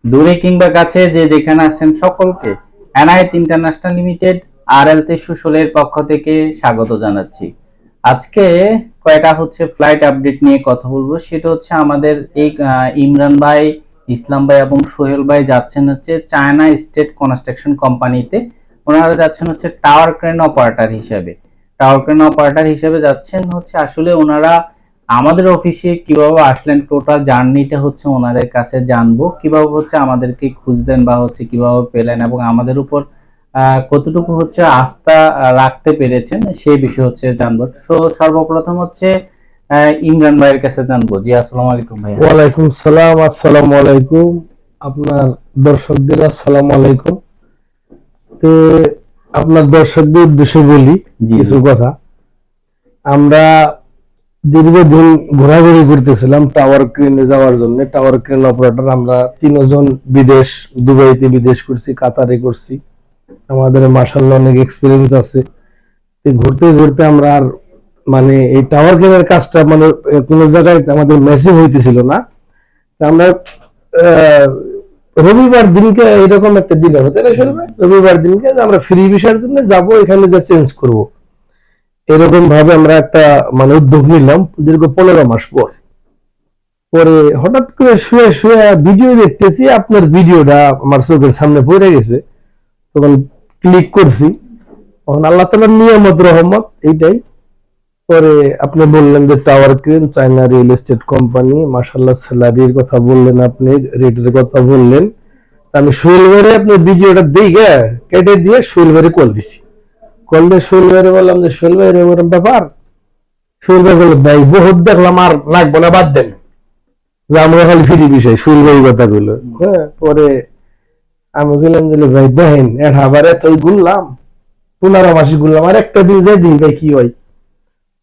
দূরে কিংবা কাছে যে যেখানে আছেন সকলকে এনআইটি ইন্টারন্যাশনাল লিমিটেড RL সুশলের পক্ষ থেকে স্বাগত জানাচ্ছি। আজকে কয়টা ফ্লাইট আপডেট নিয়ে কথা বলবো, সেটা হচ্ছে আমাদের এই ইমরান ভাই, ইসলাম ভাই এবং সোহেল ভাই যাচ্ছেন চায়না স্টেট কনস্ট্রাকশন কোম্পানিতে। ওনারা যাচ্ছেন টাওয়ার ক্রেন অপারেটর হিসেবে। টাওয়ার ক্রেন অপারেটর হিসেবে যাচ্ছেন আসলে ওনারা আমাদের অফিসে কিভাবে আসলেন, টোটাল জার্নিটা ওনাদের কাছে জানবো, কিভাবে আমাদেরকে খুঁজলেন বা কিভাবে পেলেন এবং আমাদের উপর কতটুকু আস্থা রাখতে পেরেছেন সেই বিষয় জানবো। সর্বপ্রথম ইমরান ভাইয়ের কাছে জানবো। জি, আসসালামু আলাইকুম ভাইয়া। ওয়ালাইকুম সালাম। আসসালামু আলাইকুম। আপনার দর্শকদের আসসালামু আলাইকুম। তো আপনার দর্শকদের উদ্দেশ্যে বলি জি, কিছু জি। কথা। আমরা দীর্ঘদিন ঘোরাঘুরি করতেছিলাম টাওয়ার ক্রেনে যাওয়ার জন্য। টাওয়ার ক্রেন অপারেটর আমরা তিনজন বিদেশ, দুবাইতে বিদেশ করছি, কাতারে করছি। আমাদের মাশাআল্লাহ অনেক এক্সপিরিয়েন্স আছে। তো ঘুরতে ঘুরতে আমরা আর মানে এই টাওয়ার ক্রেনের কাজটা মানে কোনো জায়গায় আমাদের ম্যাচিং হইতেছিল না। তা আমরা আহ, রবিবার দিনকে এরকম একটা দিন হবে, তাই না শুনবে? রবিবার দিনকে যে আমরা ফ্রি ভিসার জন্য যাব, এখানে যা চেঞ্জ করব, এরকম ভাবে আমরা একটা মানে উদ্যোগ নিলাম দীর্ঘ 15 মাস পর। পরে হঠাৎ করে শুয়ে শুয়ে ভিডিও দেখতেছি, আপনার ভিডিওটা আমার চোখের সামনে পড়ে গেছে। তখন ক্লিক করছি, তখন আল্লাহ তাআলার নিয়ামত রহমত এইটাই। পরে আপনি বললেন যে tower crane China real estate company, মাশাআল্লাহ স্যালারির কথা বললেন, আপনি রেটের কথা বললেন। আমি সোহেল ভাইরে আপনার ভিডিওটা দেখে কেটে দিয়ে সোহেল ভাইরে কল দিছি। কল দিয়ে সোহেল ভাইরে বললাম যে সোহেল ভাই এরকম ব্যাপার। সোহেল ভাই বলল ভাই বহুত দেখলাম, আর লাগবো না, বাদ দেন, যে আমরা খালি ফ্রি বিষয়। সোহেল ভাই কথা কইলো। হ্যাঁ, পরে আমি বললাম যে ভাই দেখেন আবার এতই ঘুরলাম, 15 মাসে ঘুরলাম, আর একটা দিন যাই দিই ভাই কি হয়।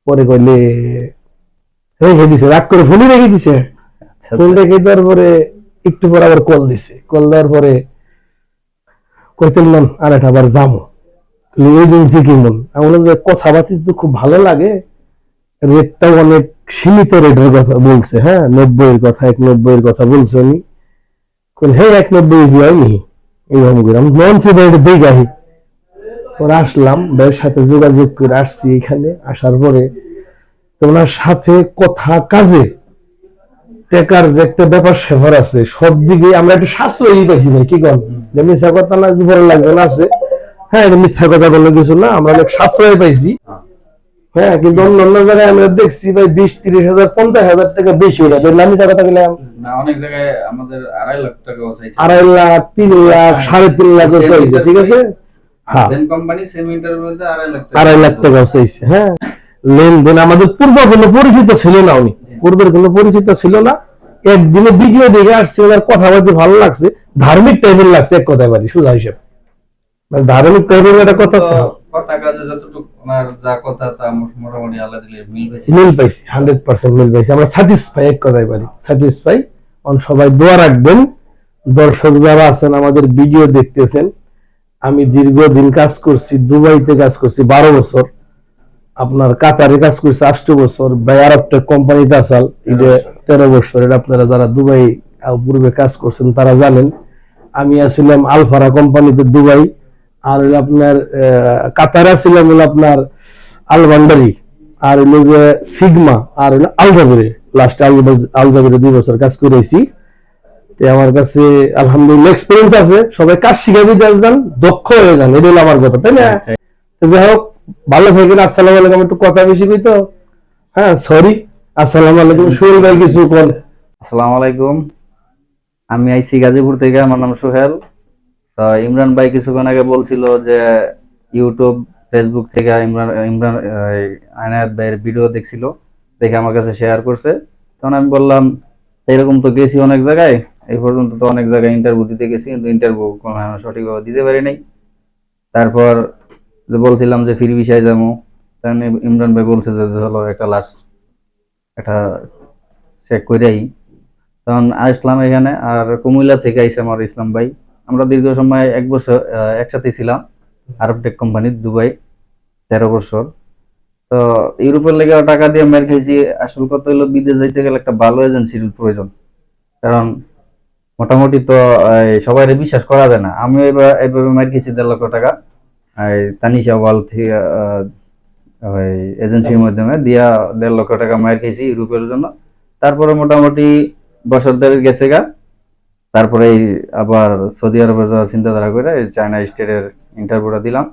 পরে কইলে রেখে দিছে, রাগ করে ফোনই রেখে দিছে। আচ্ছা, ফোন আচ্ছা। রেখে দেওয়ার পরে একটু পর আবার কল দিছে। কল দেওয়ার পরে কইতেন আর একটা আবার যাবো, এজেন্সি কেমন? আমি বললাম যে কথাবার্তা তো খুব ভালো লাগে, রেটটাও অনেক সীমিত রেটের কথা বলছে। হ্যাঁ, 90-এর কথা, 190-এর কথা বলছে উনি। হ্যাঁ, 190 হয়নি এইরকম করে আমি মনসি ভাইটা দেখাহি। পরে আসলাম, ভাইয়ের সাথে যোগাযোগ করে আসছি এখানে। আসার পরে ওনার সাথে কথা কাজে টেকার যে একটা ব্যাপার সেবার আছে, সব দিকে আমরা একটু সাশ্রয়ী পাইছি ভাই, কি করেন? মিথ্যা কথা না, বড় লাগবে না আছে। হ্যাঁ, এটা মিথ্যা কথা কোনো কিছু না, আমরা অনেক সাশ্রয় পাইছি। হ্যাঁ, কিন্তু অন্য অন্য জায়গায় আমরা দেখছি ভাই 20-30 হাজার 50 হাজার টাকা বেশি হয়ে যাবে। আমি কথা গেলাম না, অনেক জায়গায় আমাদের 2.5 লাখ টাকাও চাইছে। 2.5 লাখ, 3 লাখ, 3.5 লাখ চাইছে, ঠিক আছে। হ্যাঁ, সেম কোম্পানি সেম ইন্টারভিউতে 2.5 লাখ টাকা 2.5 লাখ টাকা চাইছে। হ্যাঁ, লেনদেন আমাদের পূর্ব কোনো পরিচিত ছিল না, উনি পূর্বের কোনো পরিচিত ছিল না। একদিনে ভিডিও দেখে আসছে, ওনার কথা বলতে ভালো লাগছে, ধার্মিক টাইপের লাগছে, এক কথায় বলি সোজা হিসেব, মানে ধার্মিক টাইপের একটা কথা আছে। কথা কাজে যতটুকু ওনার যা কথা তা মোটামুটি আল্লাহ দিলে মিল পেয়েছে। মিল পাইছি, 100% মিল পাইছি। আমরা স্যাটিসফাই, এক কথায় বলি স্যাটিসফাই। সবাই দোয়া রাখবেন। দর্শক যারা আছেন আমাদের ভিডিও দেখতেছেন, আমি দীর্ঘদিন কাজ করছি, দুবাইতে কাজ করছি 12 বছর, আপনার কাতারে কাজ করছি 8 বছর, ভাই আর একটা কোম্পানিতে আসাল এটা 13 বছর। এটা আপনারা যারা দুবাই পূর্বে কাজ করছেন তারা জানেন। আমি আসছিলাম আলফারা কোম্পানিতে দুবাই, আর হলো আপনার কাতারে ছিলাম হলো আপনার আলবান্ডারি, আর হলো যে সিগমা, আর হলো আলজাবেরে। লাস্ট আলজাবেরে 2 বছর কাজ করেছি। আমার কাছে আলহামদুলিল্লাহ এক্সপিরিয়েন্স আছে। সবাই কাজ শিখাবি যান, দক্ষ হয়ে যান, এটা হলো আমার কথা, তাই না? যাই হোক, ভালো থাকেন। আসসালামু আলাইকুম। একটু কথা বেশি কই তো, হ্যাঁ সরি। আসসালামু আলাইকুম। সোহেল ভাই কিছু কোন? আসসালামু আলাইকুম। আমি আইছি গাজীপুর থেকে, আমার নাম সোহেল। তো ইমরান ভাই কিছুক্ষণ আগে বলছিল যে ইউটিউব, ফেসবুক থেকে ইমরান ইমরান আয়নায়েত ভাইয়ের ভিডিও দেখছিল, দেখে আমার কাছে শেয়ার করছে। তখন আমি বললাম এরকম তো গেছি অনেক জায়গায়, এই পর্যন্ত তো অনেক জায়গায় ইন্টারভিউ দিতে গেছি, কিন্তু ইন্টারভিউ কোনো সঠিকভাবে দিতে পারি নাই। তারপর যে বলছিলাম যে ফ্রি ভিসায় যাবো, তখন ইমরান ভাই বলছে যে চলো একটা লাস্ট একটা চেক করেই। তখন আসলাম এখানে। আর কুমিল্লা থেকে আইসে আমার ইসলাম ভাই। আমরা দীর্ঘ সময় 1 বছর একসাথে ছিলাম আরবটেক কোম্পানি দুবাই, 13 বছর। তো ইউরোপের লেগে টাকা দিয়ে মের খাইছি। আসল কথা হলো বিদেশ যাইতে গেলে একটা ভালো এজেন্সির প্রয়োজন। কারণ মোটামুটি তো সবাই বিশ্বাস করা যায় না। আমি এইভাবে মার খেয়েছি 1.5 লক্ষ টাকা তানিশা ওয়াল ওই এজেন্সির মাধ্যমে দিয়া 1.5 লক্ষ টাকা মার খেয়েছি ইউরোপের জন্য। তারপরে মোটামুটি বছর দেড়েক গেছে গা, তারপরে আবার সৌদি আরবে যাওয়ার চিন্তাধারা করে চায়না স্টেটের ইন্টারভিউটা দিলাম।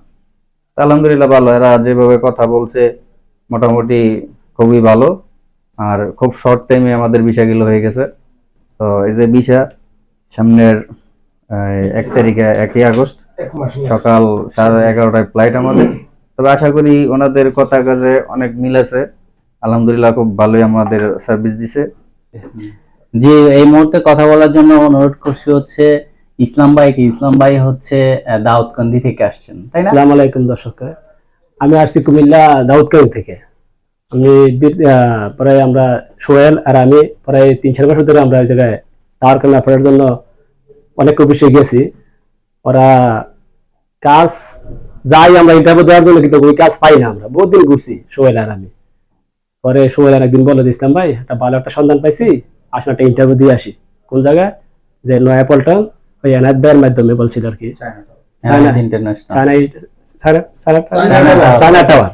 আলহামদুলিল্লাহ ভালো, এরা যেভাবে কথা বলছে মোটামুটি খুবই ভালো, আর খুব শর্ট টাইমে আমাদের ভিসাগুলো হয়ে গেছে। তো এই যে ভিসা সামনের 1 তারিখে 1 আগস্ট সকাল 11:30টায় ফ্লাইট আমাদের। তবে আশা করি ওনাদের কথা কাজে অনেক মিল আছে, আলহামদুলিল্লাহ খুব ভালোই আমাদের সার্ভিস দিছে। যে এই মুহূর্তে কথা বলার জন্য অনুরোধ করছি হচ্ছে ইসলাম ভাইকে। ইসলাম ভাই হচ্ছে দাউদকান্দি থেকে আসছেন, তাই না? আসসালামু আলাইকুম দর্শক, আমি আসছি কুমিল্লা দাউদকান্দি থেকে। আমি প্রায় আমরা সোহেল আর আমি প্রায় 3-4 বছর ধরে আমরা ওই জায়গায় টাওয়ার কেনা পড়ার জন্য অনেক অফিসে গেছি। ওরা কাজ যাই আমরা ইন্টারভিউ দেওয়ার জন্য, কিন্তু ওই কাজ পাই না। আমরা বহুত দিন ঘুরছি সোহেল আর আমি। পরে সোহেল আর একদিন বললো যে ইসলাম ভাই একটা ভালো একটা সন্ধান পাইছি, আসলে একটা ইন্টারভিউ দিয়ে আসি। কোন জায়গায়? যে নয়া পল্টন, ওই এনায়েত ভাইয়ের মাধ্যমে বলছিল আর কি, চায়না টাওয়ার।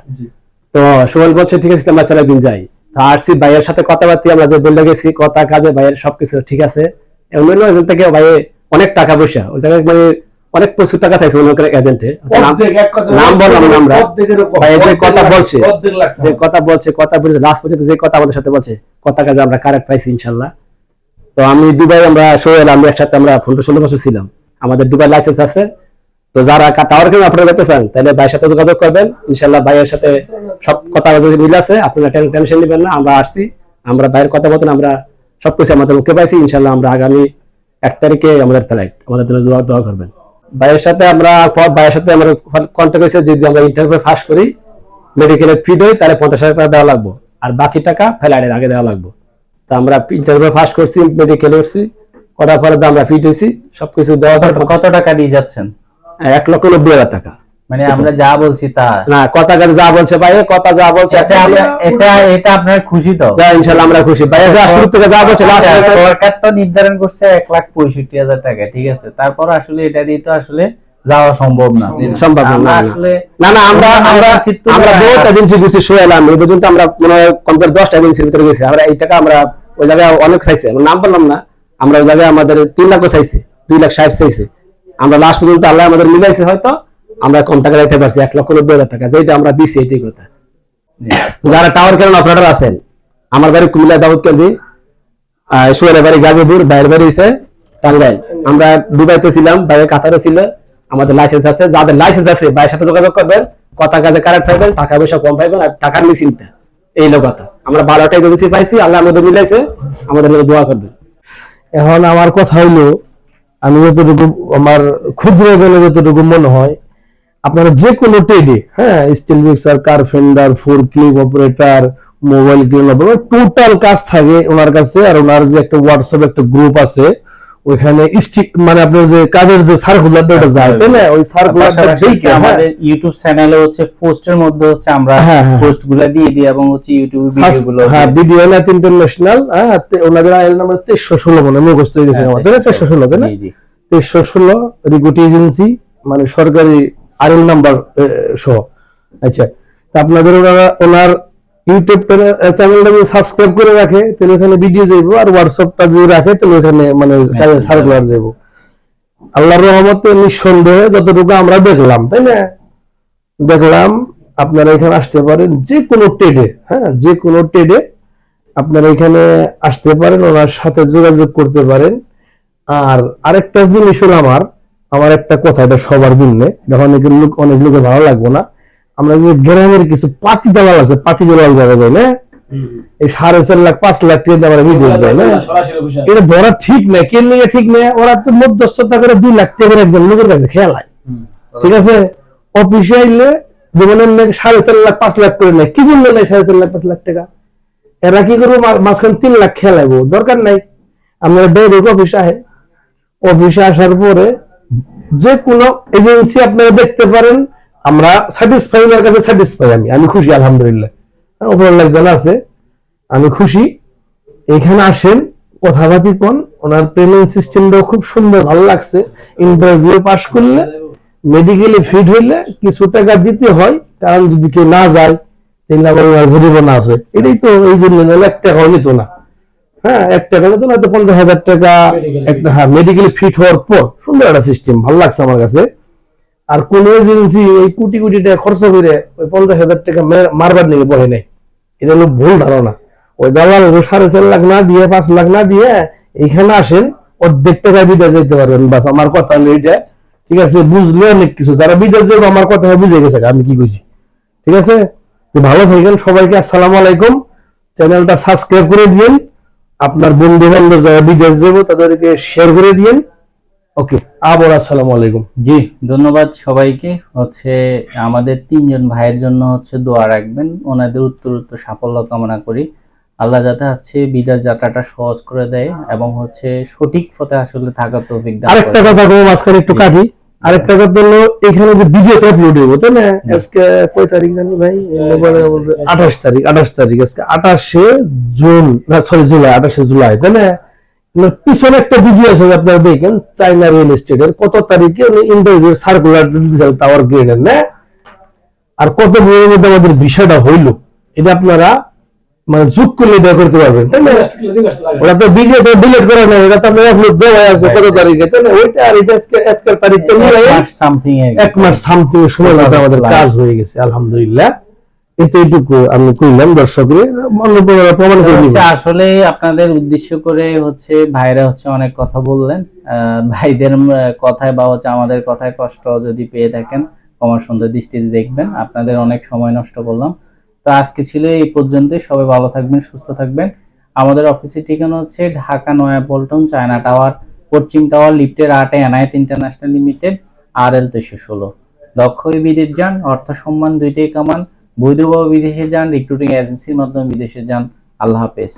তো সোহেল বলছে ঠিক আছে আমরা চলে একদিন যাই। তো আসছি, ভাইয়ের সাথে কথাবার্তা আমরা যে বললে গেছি, কথা কাজে ভাইয়ের সবকিছু ঠিক আছে। অন্যান্য এজেন্ট থেকে ভাই অনেক টাকা পয়সা ওই জায়গায় মানে অনেক প্রচুর টাকা চাইছে অন্য এজেন্টে, নাম বললাম না আমরা। ভাই যে কথা বলছে, যে কথা বলছে, কথা বলছে লাস্ট পর্যন্ত যে কথা আমাদের সাথে বলছে, কথা কাজে আমরা কারেক্ট পাইছি ইনশাল্লাহ। তো আমি দুবাই, আমরা সোহেল আমি একসাথে আমরা 15-16 বছর ছিলাম, আমাদের দুবাই লাইসেন্স আছে। তো যারা টাওয়ার কেন আপনারা দেখতে চান তাহলে ভাইয়ের সাথে যোগাযোগ করবেন ইনশাল্লাহ। ভাইয়ের সাথে সব কথা মিল আছে, আপনারা টেনশন নেবেন না। আমরা আসছি, আমরা ভাইয়ের কথা মতন আমরা সবকিছু আমাদের মুখে পাইছি ইনশাল্লাহ। আমরা আগামী 1 তারিখে আমাদের ফ্লাইট, আমাদের জন্য দোয়া করবেন। ভাইয়ের সাথে আমরা কন্ট্যাক্ট হয়েছে, যদি আমরা ইন্টারভিউ পাস করি, মেডিকেলের ফি দেয়, তাহলে 50,000 টাকা দেওয়া লাগবে, আর বাকি টাকা ফ্লাইটের আগে দেওয়া লাগবে। তো আমরা ইন্টারভিউ পাস করছি, মেডিকেল করছি, করার পরে আমরা ফিট হয়েছি, সবকিছু দেওয়ার পর কত টাকা দিয়ে যাচ্ছেন? 1,90,000 টাকা। মানে আমরা যা বলছি তা না, কথা কাজে যা বলছে ভাই, কথা যা বলছে এটা আপনার খুশি তো? ইনশাল্লাহ আমরা খুশি। ভাই যা শুরু থেকে যা বলছে, সরকার তো নির্ধারণ করছে 1,65,000 টাকা, ঠিক আছে। তারপর আসলে এটা দিয়ে তো আসলে যাওয়া সম্ভব না, সম্ভব না আসলে। না না, আমরা বহুত এজেন্সি ঘুরছি সোহেল আমি, এই পর্যন্ত আমরা মনে হয় কমপ্লিট 10টা এজেন্সির ভিতরে গেছি। আমরা এই টাকা আমরা ওই জায়গায় অনেক চাইছে, নাম বললাম না, আমরা ওই জায়গায় আমাদের 3 লাখ চাইছে, 2,60,000 চাইছে। আমরা লাস্ট পর্যন্ত আল্লাহ আমাদের মিলাইছে, হয়তো আমরা কম টাকা দিতে পারছি, 1,90,000 টাকা যেটা আমরা দিচ্ছি, এটাই কথা। যারা টাওয়ার কেন অপারেটর আছেন, আমার বাড়ি কুমিল্লা দাউদকান্দি, সোহেলের বাড়ি গাজীপুর, ভাইয়ের বাড়ি হচ্ছে টাঙ্গাইল। আমরা দুবাইতে ছিলাম, ভাইয়ের কাতারে ছিল, আমাদের লাইসেন্স আছে। যাদের লাইসেন্স আছে ভাইয়ের সাথে যোগাযোগ করবেন, কথা কাজে কারেক্ট পাইবেন, টাকা পয়সা কম পাইবেন, আর টাকার নিয়ে চিন্তা এই লোক কথা। আমরা 12টা এজেন্সি পাইছি, আল্লাহ আমাদের মিলাইছে, আমাদের দোয়া করবেন। এখন আমার কথা হইলো, আমি যতটুকু আমার ক্ষুদ্র জ্ঞানে যতটুকু মনে হয়, আপনারা যে কোনো ট্রেডে, হ্যাঁ, steel mixer, carpenter, forklift operator, mobile crane operator, total কাজ থাকে ওনার কাছে। আর ওনার যে একটা হোয়াটসঅ্যাপ একটা গ্রুপ আছে, ওইখানে স্টিক মানে আপনার যে কাজের যে সার্কুলারটা ওটা যায়, তাই না? ওই সার্কুলারটা দেখে আমাদের ইউটিউব চ্যানেলে হচ্ছে পোস্টের মধ্যে হচ্ছে আমরা পোস্টগুলো দিয়ে দিই, এবং হচ্ছে ইউটিউব ভিডিওগুলো, হ্যাঁ, ভিডিও নাথ ইন্টারন্যাশনাল, হ্যাঁ, ওনাদের আইএল নাম্বার 2316 মনে মুখস্থ হয়ে গেছে আমাদের, 2316 তাই না? 2316 রিক্রুটিং এজেন্সি, মানে সরকারি আইএল নাম্বার সহ। আচ্ছা, আপনাদের ওনার ইউটিউব চ্যানেলটা যদি সাবস্ক্রাইব করে রাখে, তাহলে ওখানে ভিডিও যাইবো, আর হোয়াটসঅ্যাপটা যদি রাখে তাহলে ওখানে মানে কাজে সার্কুলার যাইবো। আল্লাহর রহমতে নিঃসন্দেহে যতটুকু আমরা দেখলাম, তাই না, দেখলাম আপনারা এখানে আসতে পারেন যে কোনো ট্রেডে, হ্যাঁ, যে কোনো ট্রেডে আপনারা এখানে আসতে পারেন, ওনার সাথে যোগাযোগ করতে পারেন। আর আরেকটা জিনিস হলো, আমার একটা কথা, এটা সবার জন্য, অনেক লোকের ভালো লাগবে না। আমরা যে গ্রামের কিছু পাতি দালাল আছে, পাতি দালাল যাবে ভাই না, এই 4.5 লাখ 5 লাখ টাকা আমরা বিদেশ যায় না, এটা ধরা ঠিক না। কেন নিয়ে ঠিক না? ওরা তো মধ্যস্থতা করে 2 লাখ টাকা একজন লোকের কাছে খেলায়, ঠিক আছে? অফিসে আইলে যেমন 4.5 লাখ 5 লাখ করে নেয়, কি জন্য নেয় 4.5 লাখ 5 লাখ টাকা? এরা কি করবো, মাঝখানে 3 লাখ খেলাইবো, দরকার নাই। আপনারা ডাইরেক্ট অফিসে আসার পরে যে কোনো এজেন্সি আপনারা দেখতে পারেন। আমরা স্যাটিসফাই, আমার কাছে স্যাটিসফাই, আমি খুশি, আলহামদুলিল্লাহ। ওপর লাখ জানা আছে, আমি খুশি। এখানে আসেন, কথাবার্তি কোন, ওনার পেমেন্ট সিস্টেমটাও খুব সুন্দর, ভালো লাগছে। ইন্টারভিউ পাস করলে, মেডিকেলে ফিট হইলে কিছু টাকা দিতে হয়, কারণ যদি কেউ না যায় তাহলে আবার ওনার জরিমানা আছে। এটাই তো, এই জন্য নাহলে 1 টাকাও নিত না। হ্যাঁ, 1 টাকা নিত না, তো 50,000 টাকা একটা, হ্যাঁ, মেডিকেলে ফিট হওয়ার পর। সুন্দর একটা সিস্টেম, ভালো লাগছে আমার কাছে। আর কোন এজেন্সি এই কোটি কোটি টাকা খরচ করে ওই 50,000 টাকা মারবার নিয়ে বলে নাই, এটা হলো ভুল ধারণা। ওই দালাল 4.5 লাখ না দিয়ে, 5 লাখ না দিয়ে এইখানে আসেন, অর্ধেক টাকা বিদেশ যেতে পারবেন। বাস আমার কথা হলো এটা, ঠিক আছে? বুঝলে অনেক কিছু, যারা বিদেশ যাবে আমার কথা বুঝে গেছে আমি কি কইছি, ঠিক আছে? তো ভালো থাকেন সবাইকে, আসসালামু আলাইকুম। চ্যানেলটা সাবস্ক্রাইব করে দিন, আপনার বন্ধু বান্ধব যারা বিদেশ যাবো তাদেরকে শেয়ার করে দিন। ওকে, আবার আসসালামু আলাইকুম। জি, ধন্যবাদ সবাইকে। আমাদের 3জন ভাইয়ের জন্য দোয়া রাখবেন, ওনাদের উত্তরোত্তর সাফল্য কামনা করি। আল্লাহ যাতে বিদেশ যাত্রাটা সহজ করে দেয় এবং সঠিক পথে আসলে থাকার তৌফিক দান করে। আরেকটা কথা বলবো, মাঝখানে একটু কাটি। আরেকটা কথা হলো, এখানে যে ভিডিওতে আপলোড হইব, তাই না? আজকে কয় তারিখ জানি ভাই? 28 তারিখ। আজকে 28শে জুন, না সরি জুলাই, 28শে জুলাই, তাই না? পিছনে একটা ভিডিও আছে, আপনারা দেখেন, চায়না রিয়েল এস্টেটের কত তারিখে উনি ইন্টারভিউ সার্কুলার দিয়েছেন টাওয়ার গ্রেডের, না? আর কত দিনের মধ্যে আমাদের বিষয়টা হইল, এটা আপনারা মানে যোগ করলে বের করতে পারবেন, তাই না? ওরা তো ভিডিও তো ডিলিট করে না, এটা তো আপনার আপলোড দেওয়া আছে কত তারিখে, তাই না? ওইটা আর এটা আজকের তারিখটা নিয়ে 1 মাস সামথিং সময় মধ্যে আমাদের কাজ হয়ে গেছে, আলহামদুলিল্লাহ। এইটুকু আমি কইলাম, দর্শকদের প্রমাণ করে নিব। আসলে আপনাদের উদ্দেশ্য করে ভাইরা অনেক কথা বললেন। ভাইদের কথায় বা আমাদের কথায় কষ্ট যদি পেয়ে থাকেন, ক্ষমা সুন্দর দৃষ্টিতে দেখবেন। আপনাদের অনেক সময় নষ্ট করলাম। তো আজকে ছিল এই পর্যন্তই। সবাই ভালো থাকবেন, সুস্থ থাকবেন। আমাদের অফিসের ঠিকানা ঢাকা নয়াপল্টন, চায়না টাওয়ার, পশ্চিম টাওয়ার, লিফটের 8-এ এনায়েত ইন্টারন্যাশনাল লিমিটেড, RL 316। দক্ষ হয়ে বিদেশ যান, অর্থ সম্মান দুইটাই কামান। বৈধভাবে বিদেশে যান, রিক্রুটিং এজেন্সির মাধ্যমে বিদেশে যান। আল্লাহ হাফেজ।